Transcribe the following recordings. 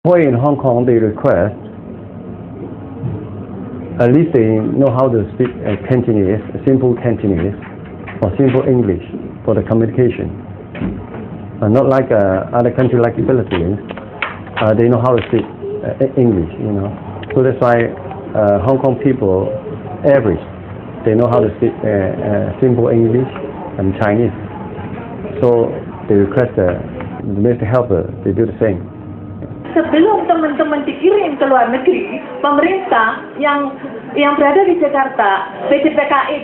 Boy in Hong Kong, they request at least they know how to speak Cantonese, simple Cantonese, or simple English for the communication. Not like other countries like the Philippines, they know how to speak English, So that's why Hong Kong people, average, they know how to speak simple English and Chinese. So they request the domestic helper, they do the same. Sebelum teman-teman dikirim ke luar negeri, pemerintah yang berada di Jakarta, PJPKI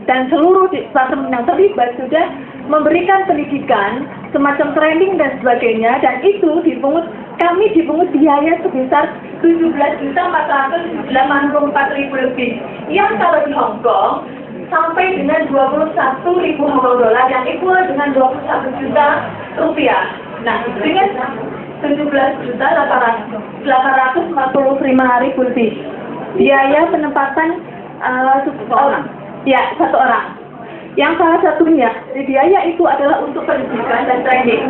dan seluruh departemen yang terlibat sudah memberikan pendidikan, semacam training dan sebagainya, dan itu kami dipungut biaya sebesar 17.484.000 lebih. Yang kalau di Hong Kong sampai dengan 21.000 Hong Kong dolar yang equal dengan 21 juta rupiah. Nah, dengan 17.845.000 lebih. Biaya penempatan satu orang. Yang salah satunya dari biaya itu adalah untuk pendidikan dan training.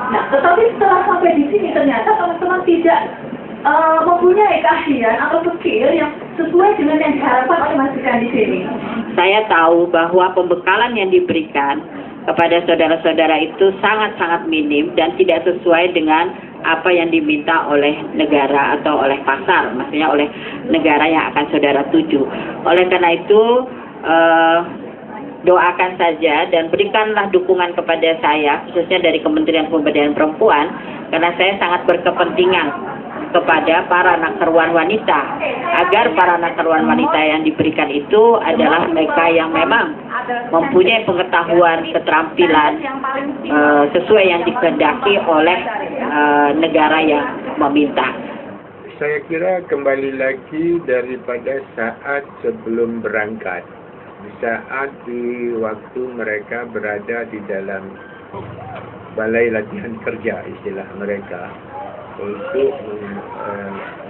Nah, tetapi setelah sampai di sini ternyata teman-teman tidak mempunyai keahlian atau skill yang sesuai dengan yang diharapkan oleh majikan di sini. Saya tahu bahwa pembekalan yang diberikan kepada saudara-saudara itu sangat-sangat minim dan tidak sesuai dengan apa yang diminta oleh negara atau oleh pasar, maksudnya oleh negara yang akan saudara tuju. Oleh karena itu, doakan saja dan berikanlah dukungan kepada saya, khususnya dari Kementerian Pemberdayaan Perempuan, karena saya sangat berkepentingan kepada para nakerwan wanita, agar para nakerwan wanita yang diberikan itu adalah mereka yang memang mempunyai pengetahuan, keterampilan sesuai yang dikehendaki oleh negara yang meminta. Saya kira kembali lagi daripada saat sebelum berangkat, di saat di waktu mereka berada di dalam balai latihan kerja, istilah mereka, untuk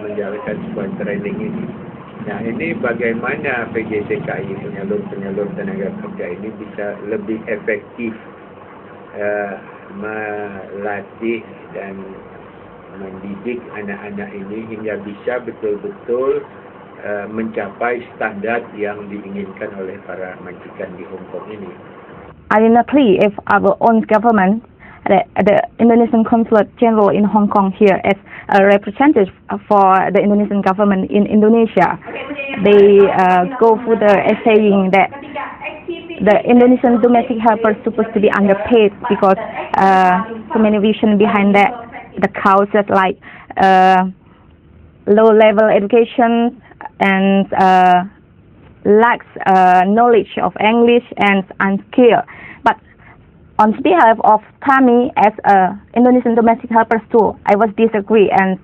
menjalankan sebuah training ini. Nah, ini bagaimana PJTKI, penyalur tenaga kerja ini bisa lebih efektif melatih dan mendidik anak-anak ini hingga bisa betul-betul mencapai standar yang diinginkan oleh para majikan di Hong Kong ini. I will plea if our own government, the Indonesian Consulate General in Hong Kong here as a representative for the Indonesian government in Indonesia, they go for the saying that the Indonesian domestic helpers supposed to be underpaid because so many reasons behind that. The causes like low level education and lacks knowledge of English and unskilled. But on behalf of Tami as a Indonesian domestic helpers too, I was disagree and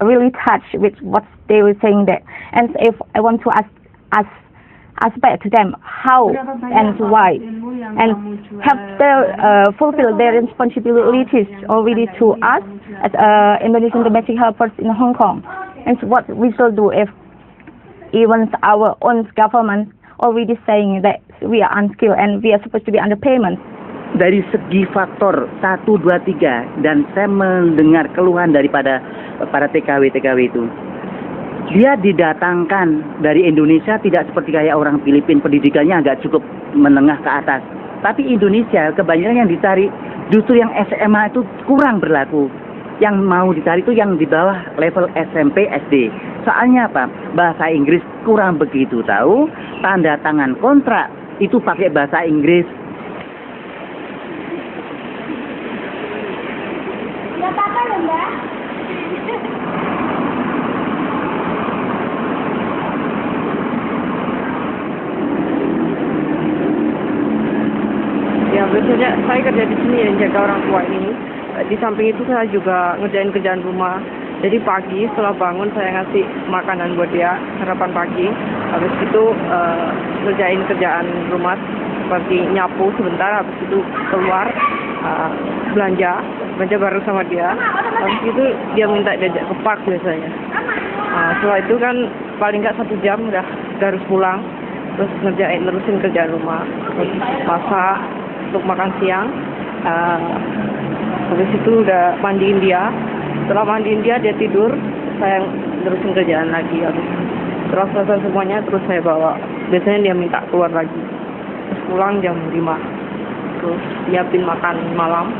really touched with what they were saying there. And if I want to ask back to them how and why, and have they fulfill their responsibilities already to us as Indonesian domestic helpers in Hong Kong, and what we should do if even our own government already saying that we are unskilled and we are supposed to be underpayment. Dari segi faktor 1, 2, 3, dan saya mendengar keluhan daripada para TKW itu. Dia didatangkan dari Indonesia tidak seperti kayak orang Filipina, pendidikannya agak cukup menengah ke atas. Tapi Indonesia kebanyakan yang dicari justru yang SMA itu kurang berlaku. Yang mau dicari itu yang di bawah level SMP, SD. Soalnya apa? Bahasa Inggris kurang begitu tahu, tanda tangan kontrak itu pakai bahasa Inggris. Ya, biasanya saya kerja di sini dan jaga orang tua ini. Di samping itu saya juga ngerjain kerjaan rumah. Jadi pagi setelah bangun saya ngasih makanan buat dia, sarapan pagi. Habis itu ngerjain kerjaan rumah seperti nyapu sebentar. Habis itu keluar belanja bareng sama dia. Habis itu dia minta diajak ke park biasanya. Setelah itu kan paling nggak 1 jam udah harus pulang. Terus nerusin kerjaan rumah, terus masak untuk makan siang, Habis itu udah mandiin dia. Setelah mandiin dia tidur, saya terusin kerjaan lagi. Habis setelah selesai semuanya, terus saya bawa. Biasanya dia minta keluar lagi. Terus pulang jam 5. Terus siapin makan malam.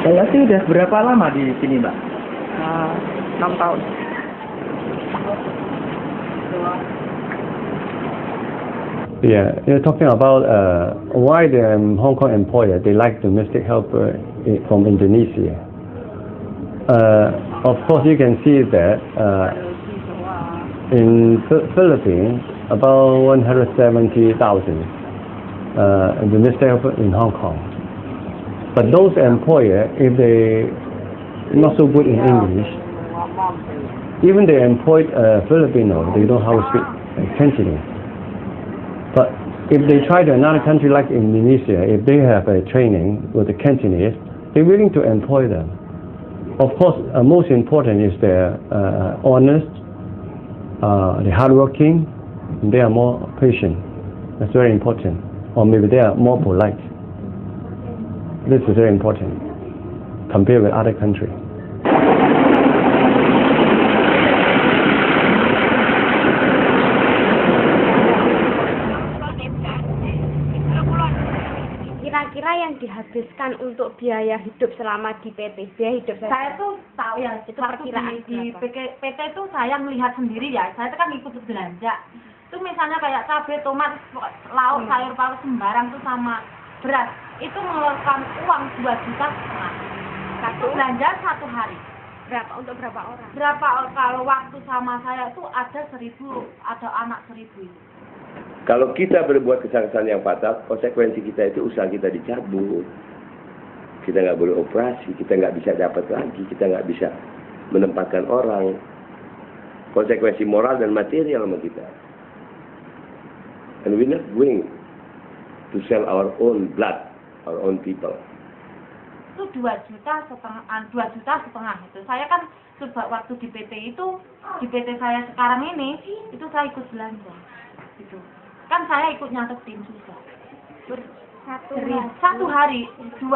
Saya sih udah berapa lama di sini, Mbak? 6 tahun. Yeah, you're talking about why the Hong Kong employer they like domestic helper from Indonesia. Of course, you can see that in Philippines about 170,000 domestic helper in Hong Kong. But those employer, if they not so good in English, even they employed Filipino, they don't know how to speak Cantonese. But if they try to another country like Indonesia, if they have a training with the Cantonese, they're willing to employ them. Of course, most important is they're honest, they're hardworking, and they are more patient. That's very important. Or maybe they are more polite. This is very important compared with other countries. Kira-kira yang dihabiskan untuk biaya hidup selama di PT, biaya hidup Saya tuh tahu ya, itu waktu perkiraan di berapa? PT tuh saya melihat sendiri ya, saya tuh kan ikut belanja. Itu misalnya kayak cabai, tomat, lauk, sayur paut sembarang tuh sama beras. Itu mengeluarkan uang 2,5 juta. Satu belanja 1 hari. Berapa untuk berapa orang? Kalau waktu sama saya itu ada 1.000, ada anak 1.000 itu. Kalau kita berbuat kesalahan yang fatal, konsekuensi kita itu usaha kita dicabut. Kita nggak boleh operasi, kita nggak bisa dapat lagi, kita nggak bisa menempatkan orang. Konsekuensi moral dan material sama kita. And we're not going to sell our own blood, our own people. Itu 2,5 juta itu. Saya kan coba waktu di PT itu, di PT saya sekarang ini, itu saya ikut belanja. Gitu. Kan saya ikut nyatetin juga. 1 hari 2